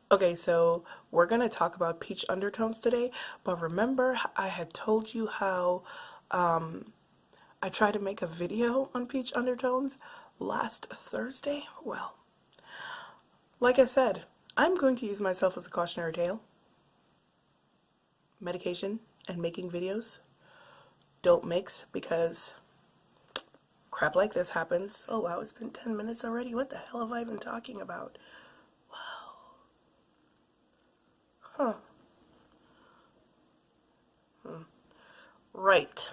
Okay, so we're going to talk about peach undertones today, but remember I had told you how I tried to make a video on peach undertones last Thursday? Well, like I said, I'm going to use myself as a cautionary tale. Medication and making videos don't mix because crap like this happens. Oh wow, it's been 10 minutes already. What the hell have I been talking about? Huh. Right.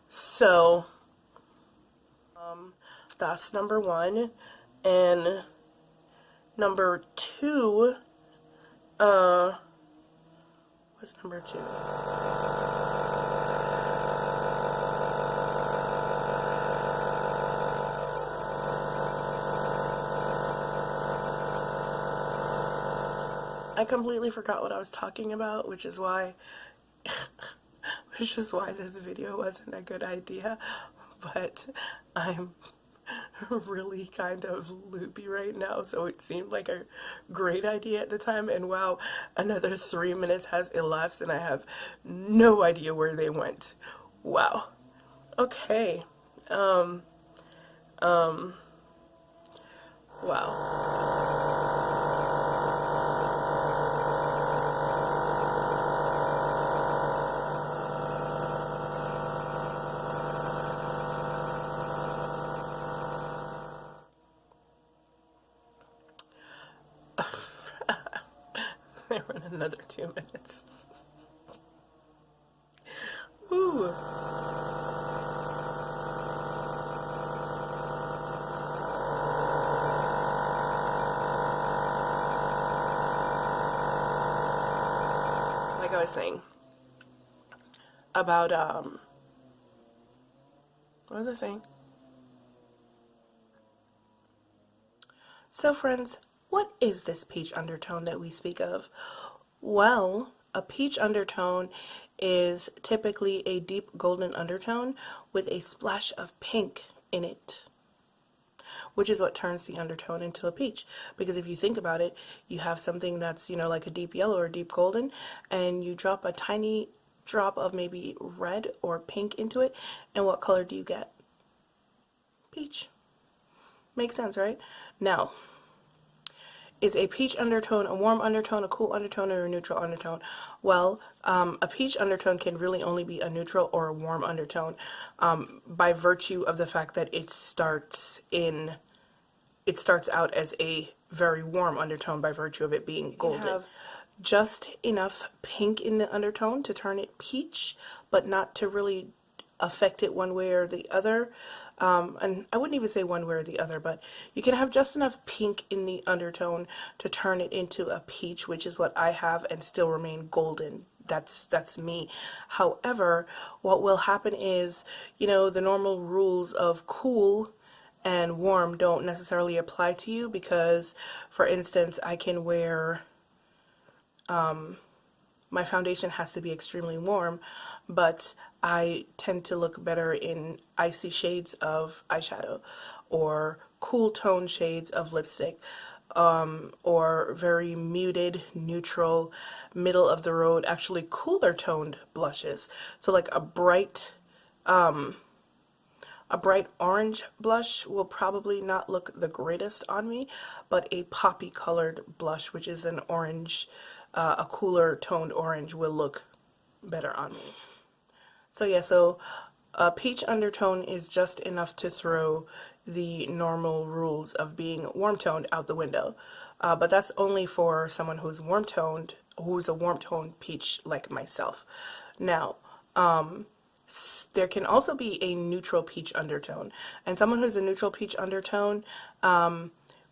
So, that's number one. And number two, what's number two? I completely forgot what I was talking about, which is why this video wasn't a good idea. But I'm really kind of loopy right now, so it seemed like a great idea at the time, and wow, another 3 minutes has elapsed and I have no idea where they went. Wow. Okay. Wow. They were in another 2 minutes. Ooh. Like I was saying about what was I saying? So friends, what is this peach undertone that we speak of? Well, a peach undertone is typically a deep golden undertone with a splash of pink in it, which is what turns the undertone into a peach. Because if you think about it, you have something that's, like a deep yellow or deep golden, and you drop a tiny drop of maybe red or pink into it, and what color do you get? Peach. Makes sense, right? Now, is a peach undertone a warm undertone, a cool undertone, or a neutral undertone? Well, a peach undertone can really only be a neutral or a warm undertone by virtue of the fact that it starts out as a very warm undertone by virtue of it being golden. You have just enough pink in the undertone to turn it peach, but not to really affect it one way or the other. And I wouldn't even say one way or the other, but you can have just enough pink in the undertone to turn it into a peach, which is what I have, and still remain golden. That's me. However, what will happen is, the normal rules of cool and warm don't necessarily apply to you because, for instance, I can wear, my foundation has to be extremely warm, but I tend to look better in icy shades of eyeshadow or cool tone shades of lipstick, or very muted, neutral, middle of the road, actually cooler toned blushes. So like a bright orange blush will probably not look the greatest on me, but a poppy colored blush, which is an orange, a cooler toned orange, will look better on me. So yeah, so a peach undertone is just enough to throw the normal rules of being warm-toned out the window. But that's only for someone who's warm-toned, who's a warm-toned peach like myself. Now, there can also be a neutral peach undertone. And someone who's a neutral peach undertone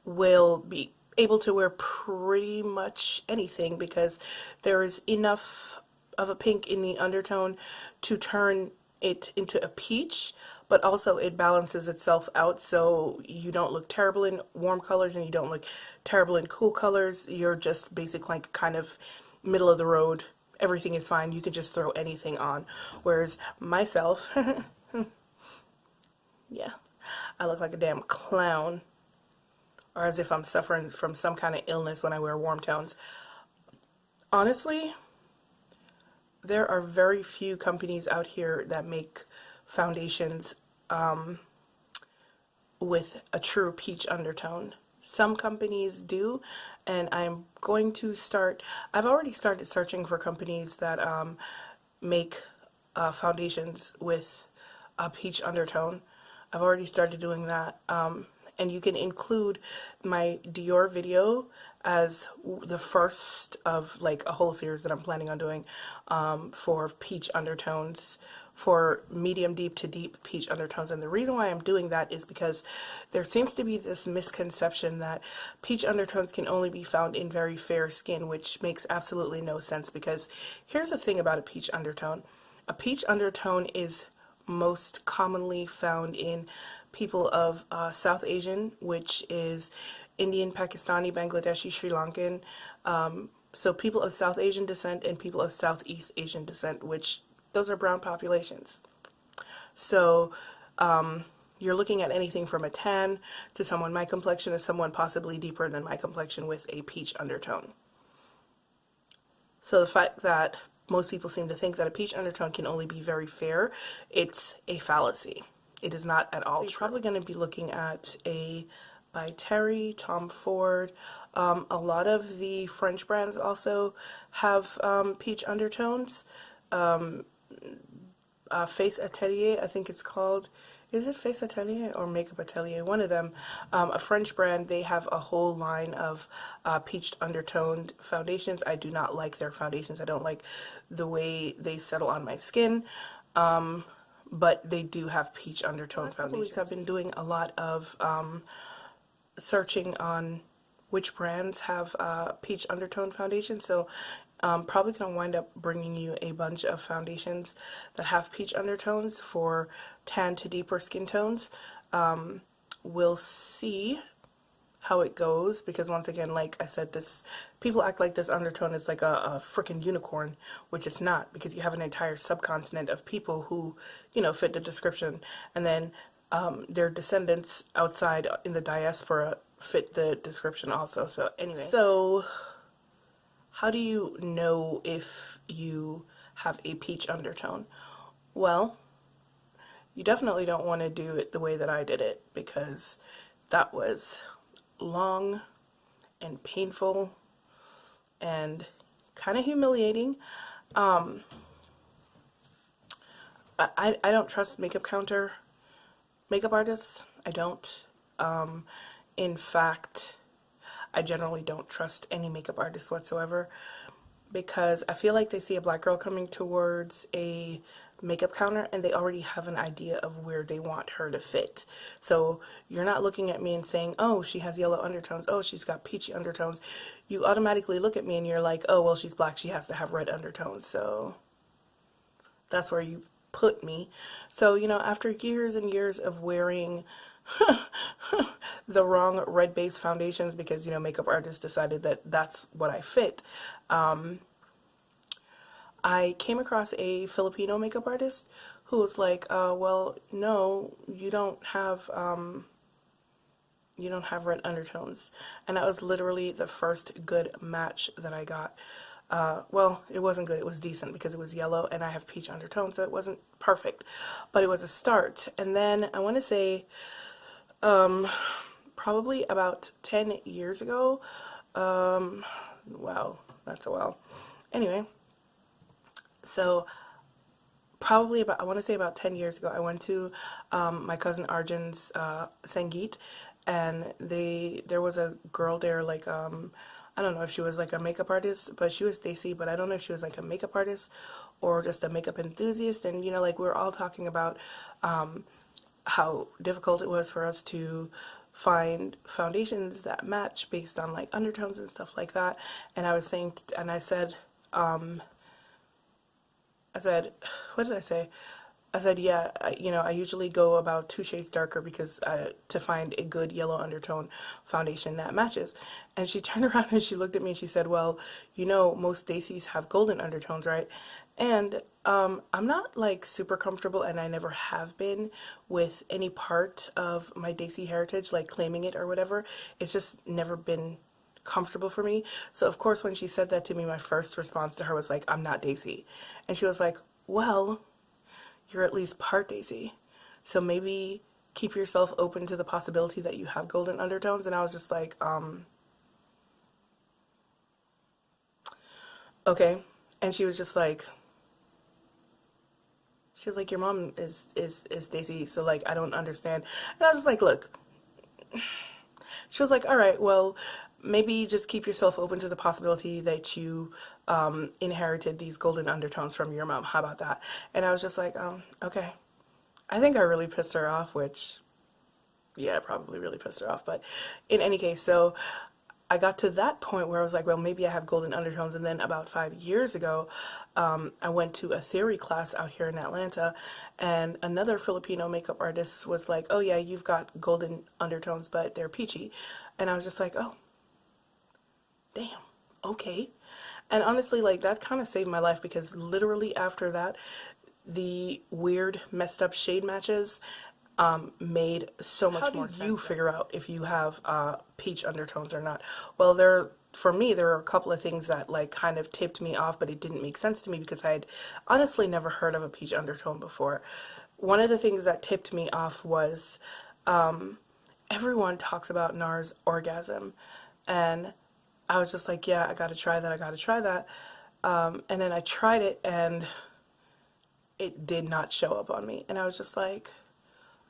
will be able to wear pretty much anything because there is enough of a pink in the undertone to turn it into a peach, but also it balances itself out so you don't look terrible in warm colors and you don't look terrible in cool colors. You're just basically like kind of middle of the road. Everything is fine. You can just throw anything on. Whereas myself, yeah, I look like a damn clown or as if I'm suffering from some kind of illness when I wear warm tones. Honestly, there are very few companies out here that make foundations with a true peach undertone. Some companies do, and I'm going to start, I've already started searching for companies that make foundations with a peach undertone. I've already started doing that, and you can include my Dior video as the first of like a whole series that I'm planning on doing for peach undertones, for medium deep to deep peach undertones. And the reason why I'm doing that is because there seems to be this misconception that peach undertones can only be found in very fair skin, which makes absolutely no sense, because here's the thing about a peach undertone. A peach undertone is most commonly found in people of South Asian, which is Indian, Pakistani, Bangladeshi, Sri Lankan. So people of South Asian descent and people of Southeast Asian descent, which those are brown populations. So you're looking at anything from a tan to someone my complexion to someone possibly deeper than my complexion with a peach undertone. So the fact that most people seem to think that a peach undertone can only be very fair, it's a fallacy. It is not at all. So you're probably going to be looking at a by Terry, Tom Ford. A lot of the French brands also have peach undertones. Face Atelier, I think it's called. Is it Face Atelier or Makeup Atelier? One of them. A French brand, they have a whole line of peach undertoned foundations. I do not like their foundations. I don't like the way they settle on my skin. But they do have peach undertone foundations. I've been doing a lot of searching on which brands have peach undertone foundations. So probably going to wind up bringing you a bunch of foundations that have peach undertones for tan to deeper skin tones. We'll see how it goes, because once again, like I said, this people act like this undertone is like a freaking unicorn, which it's not, because you have an entire subcontinent of people who, you know, fit the description, and then their descendants outside in the diaspora fit the description also. So anyway, so how do you know if you have a peach undertone? Well, you definitely don't want to do it the way that I did it, because that was long and painful and kind of humiliating. I don't trust makeup artists. I don't. In fact, I generally don't trust any makeup artist whatsoever, because I feel like they see a black girl coming towards a makeup counter and they already have an idea of where they want her to fit. So you're not looking at me and saying, oh, she has yellow undertones, oh, she's got peachy undertones. You automatically look at me and you're like, oh, well, she's black, she has to have red undertones. So that's where you put me. So, you know, after years and years of wearing the wrong red base foundations, because, you know, makeup artists decided that that's what I fit, I came across a Filipino makeup artist who was like, well, no, you don't have red undertones. And that was literally the first good match that I got. Well, it wasn't good, it was decent, because it was yellow and I have peach undertones, so it wasn't perfect, but it was a start. And then I want to say probably about 10 years ago, wow, that's a while. Anyway, so probably about, I want to say about 10 years ago, I went to my cousin Arjun's Sangeet, and there was a girl there, like, I don't know if she was like a makeup artist, but she was Stacy, but I don't know if she was like a makeup artist or just a makeup enthusiast. And, you know, like, we were all talking about how difficult it was for us to find foundations that match based on like undertones and stuff like that. And I was saying, and I said, what did I say? I said, yeah, you know, I usually go about 2 shades darker because to find a good yellow undertone foundation that matches. And she turned around and she looked at me and she said, well, you know, most Daisies have golden undertones, right? And I'm not like super comfortable, and I never have been with any part of my Daisy heritage, like claiming it or whatever. It's just never been comfortable for me. So of course when she said that to me, my first response to her was like, I'm not Daisy. And she was like, well, you're at least part Daisy. So maybe keep yourself open to the possibility that you have golden undertones. And I was just like, okay. And she was like, your mom is Daisy, so like I don't understand. And I was just like, look. She was like, all right, well, maybe just keep yourself open to the possibility that you inherited these golden undertones from your mom. How about that? And I was just like, okay. I think I really pissed her off, which, yeah, I probably really pissed her off. But in any case, so I got to that point where I was like, well, maybe I have golden undertones. And then about 5 years ago, I went to a theory class out here in Atlanta, and another Filipino makeup artist was like, oh yeah, you've got golden undertones, but they're peachy. And I was just like, oh, damn, okay. And honestly, like, that kind of saved my life, because literally after that, the weird messed up shade matches made so much more sense. How do you figure out if you have peach undertones or not? Well, for me, there are a couple of things that like kind of tipped me off, but it didn't make sense to me because I had honestly never heard of a peach undertone before. One of the things that tipped me off was everyone talks about Nars orgasm, and I was just like, yeah, I gotta try that, I gotta try that. And then I tried it, and it did not show up on me. And I was just like,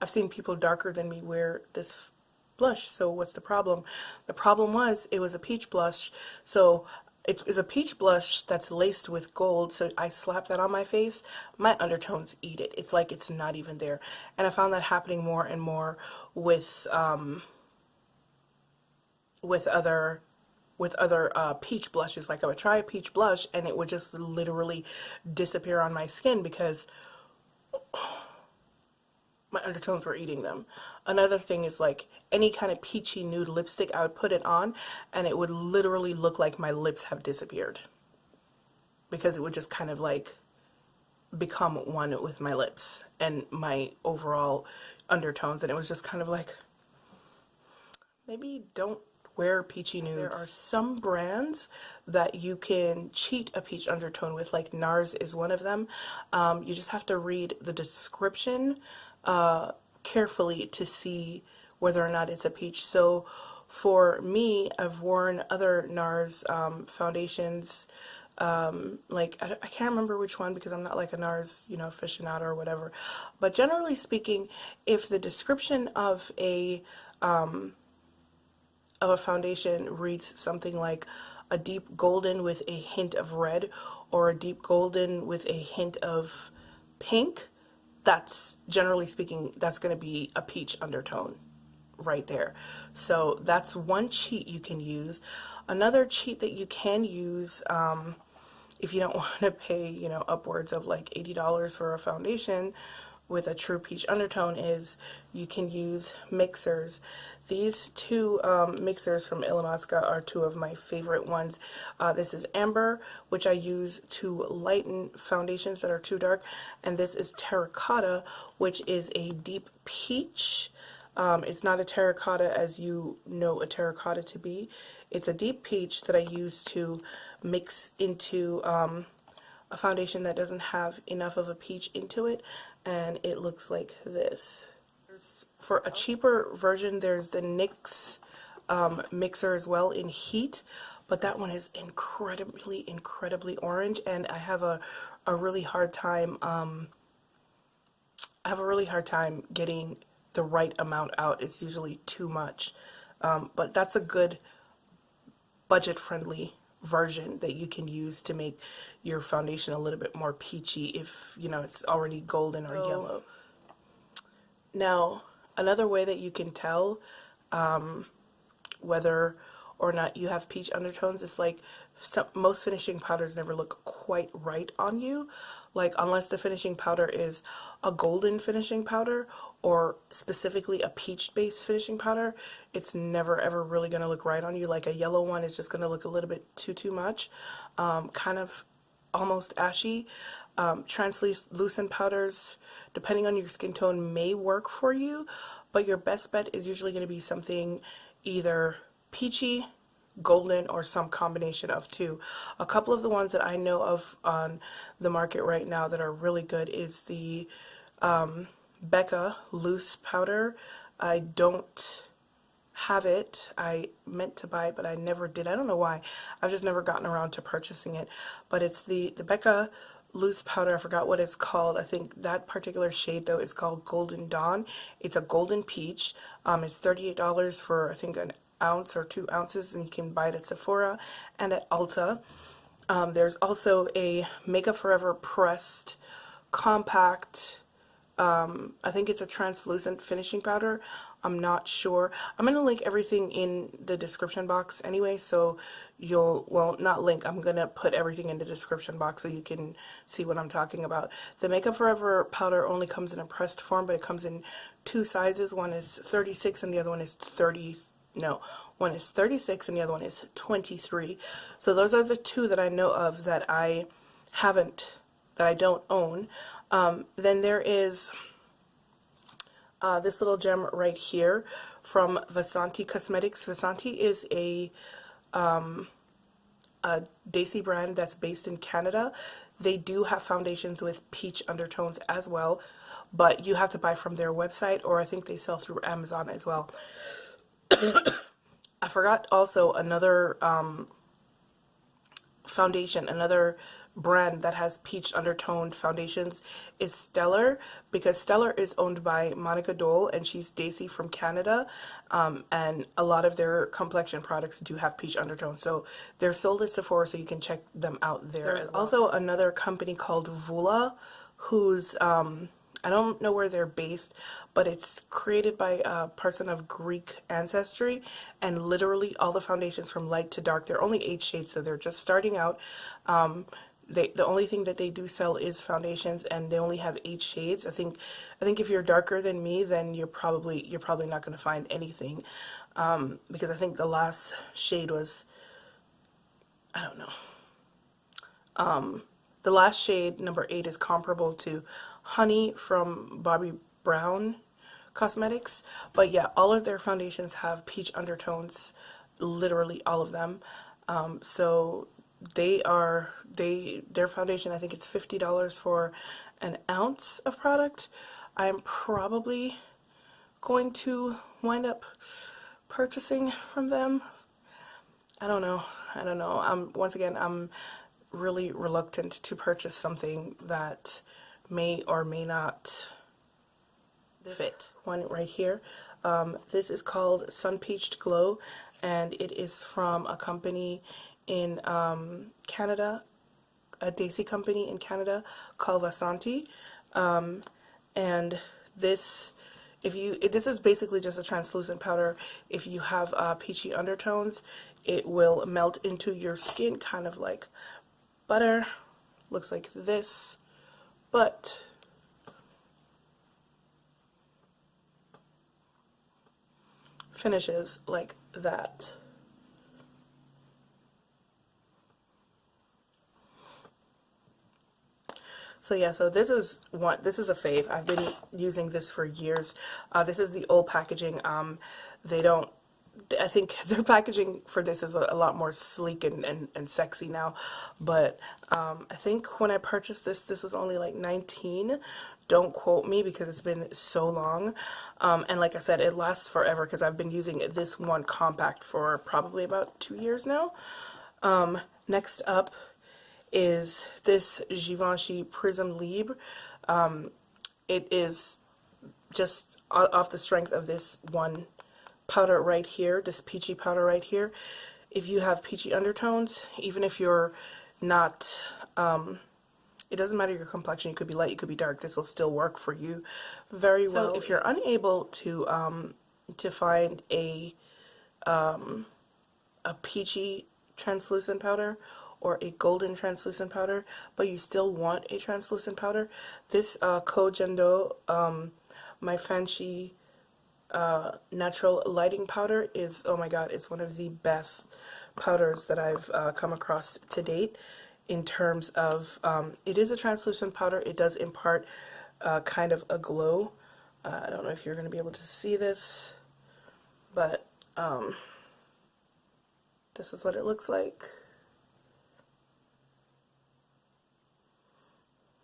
I've seen people darker than me wear this blush, so what's the problem? The problem was it was a peach blush, so it is a peach blush that's laced with gold, so I slap that on my face, my undertones eat it. It's like it's not even there. And I found that happening more and more with other peach blushes. Like I would try a peach blush and it would just literally disappear on my skin because my undertones were eating them. Another thing is like any kind of peachy nude lipstick, I would put it on and it would literally look like my lips have disappeared because it would just kind of like become one with my lips and my overall undertones, and it was just kind of like, maybe don't wear peachy nudes. There are some brands that you can cheat a peach undertone with, like Nars is one of them. You just have to read the description carefully to see whether or not it's a peach. So for me, I've worn other Nars foundations, like I can't remember which one because I'm not like a Nars, you know, aficionado or whatever. But generally speaking, if the description of a foundation reads something like a deep golden with a hint of red or a deep golden with a hint of pink, that's generally speaking, that's going to be a peach undertone right there. So that's one cheat you can use. Another cheat that you can use if you don't want to pay, you know, upwards of like $80 for a foundation with a true peach undertone is you can use mixers. These two mixers from Illamasqua are two of my favorite ones. This is Amber, which I use to lighten foundations that are too dark, and this is Terracotta, which is a deep peach. It's not a terracotta as you know a terracotta to be. It's a deep peach that I use to mix into a foundation that doesn't have enough of a peach into it, and it looks like this. For a cheaper version, there's the NYX mixer as well in heat, but that one is incredibly orange, and I have a really hard time getting the right amount out. It's usually too much, but that's a good budget-friendly version that you can use to make your foundation a little bit more peachy if, you know, it's already golden or yellow. Now, another way that you can tell whether or not you have peach undertones, it's like most finishing powders never look quite right on you. Like, unless the finishing powder is a golden finishing powder or specifically a peach based finishing powder, it's never ever really going to look right on you. Like, a yellow one is just going to look a little bit too much, kind of almost ashy. Translucent powders, depending on your skin tone, may work for you, but your best bet is usually going to be something either peachy, golden, or some combination of two. A couple of the ones that I know of on the market right now that are really good is the Becca loose powder. I don't have it. I meant to buy it, but I never did. I don't know why. I've just never gotten around to purchasing it. But it's the Becca loose powder. I forgot what it's called. I think that particular shade though is called Golden Dawn. It's a golden peach. It's $38 for I think an ounce or 2 ounces, and you can buy it at Sephora and at Ulta. There's also a Makeup Forever pressed compact, I think it's a translucent finishing powder. I'm not sure. I'm going to link everything in the description box anyway, so well, not link, I'm going to put everything in the description box so you can see what I'm talking about. The Makeup Forever powder only comes in a pressed form, but it comes in 2 sizes. One is 36 and the other one is 30. No, one is 36 and the other one is 23. So those are the 2 that I know of that I don't own. Then there is this little gem right here from Vasanti Cosmetics. Vasanti is a Desi brand that's based in Canada. They do have foundations with peach undertones as well, but you have to buy from their website, or I think they sell through Amazon as well. I forgot also another foundation, another brand that has peach undertoned foundations is Stellar, because Stellar is owned by Monica Dole and she's Desi from Canada, and a lot of their complexion products do have peach undertones, so they're sold at Sephora, so you can check them out there. There's also another company called Voula, who's I don't know where they're based, but it's created by a person of Greek ancestry, and literally all the foundations from light to dark, they're only 8 shades, so they're just starting out. The only thing that they do sell is foundations, and they only have 8 shades. I think if you're darker than me, then you're probably not going to find anything, because I think the last shade was, I don't know. The last shade, number 8, is comparable to Honey from Bobbi Brown Cosmetics, but yeah, all of their foundations have peach undertones, literally all of them. So their foundation, I think it's $50 for an ounce of product. I'm probably going to wind up purchasing from them. I don't know. Once again, I'm really reluctant to purchase something that may or may not fit. One right here. This is called Sun Peached Glow, and it is from a company in Canada, a Desi company in Canada called Vasanti. And this is basically just a translucent powder. If you have peachy undertones, it will melt into your skin kind of like butter. Looks like this, but finishes like that. So yeah, so this is a fave. I've been using this for years. This is the old packaging. I think their packaging for this is a lot more sleek and sexy now, but I think when I purchased this was only like $19. Don't quote me because it's been so long, and like I said, it lasts forever because I've been using this one compact for probably about 2 years now. Next up is this Givenchy Prism Libre. It is just off the strength of this one powder right here, this peachy powder right here. If you have peachy undertones, even if you're not, it doesn't matter your complexion, you could be light, you could be dark, this will still work for you very well. So if you're unable to find a a peachy translucent powder or a golden translucent powder, but you still want a translucent powder, this Kojendo Maifanshi natural lighting powder is, oh my god, it's one of the best powders that I've come across to date in terms of, it is a translucent powder. It does impart kind of a glow. I don't know if you're going to be able to see this, but this is what it looks like.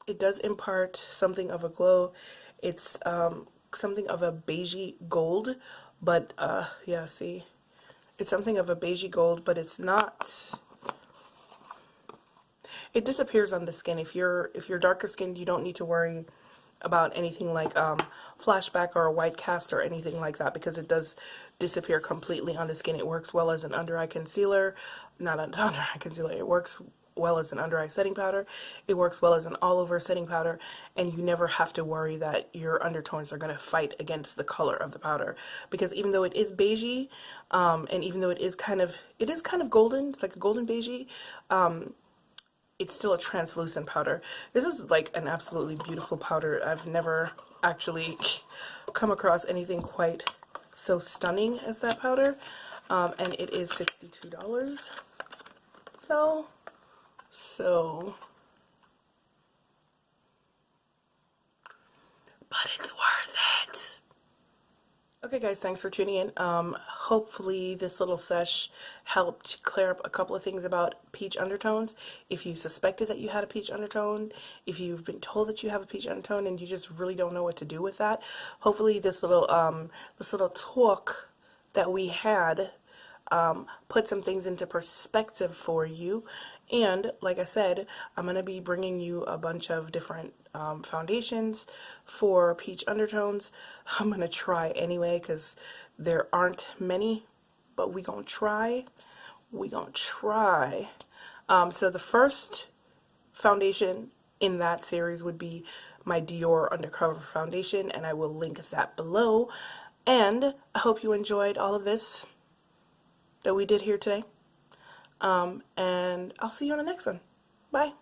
It does impart something of a glow. It's something of a beigey gold, but yeah, see, it's something of a beigey gold, but it's not, it disappears on the skin. If you're darker skinned, you don't need to worry about anything like flashback or a white cast or anything like that, because it does disappear completely on the skin. It works well as an under eye concealer, not an under eye concealer, it works well as an under eye setting powder. It works well as an all over setting powder, and you never have to worry that your undertones are going to fight against the color of the powder, because even though it is beigey, and even though it is kind of golden, it's like a golden beigey, it's still a translucent powder. This is like an absolutely beautiful powder. I've never actually come across anything quite so stunning as that powder, and it is $62 though. So, but it's worth it. Okay guys, thanks for tuning in. Hopefully this little sesh helped clear up a couple of things about peach undertones. If you suspected that you had a peach undertone, if you've been told that you have a peach undertone and you just really don't know what to do with that, hopefully this little talk that we had put some things into perspective for you. And like I said, I'm going to be bringing you a bunch of different foundations for peach undertones. I'm going to try anyway because there aren't many, but we gonna try. So the first foundation in that series would be my Dior Undercover Foundation, and I will link that below. And I hope you enjoyed all of this that we did here today. And I'll see you on the next one. Bye.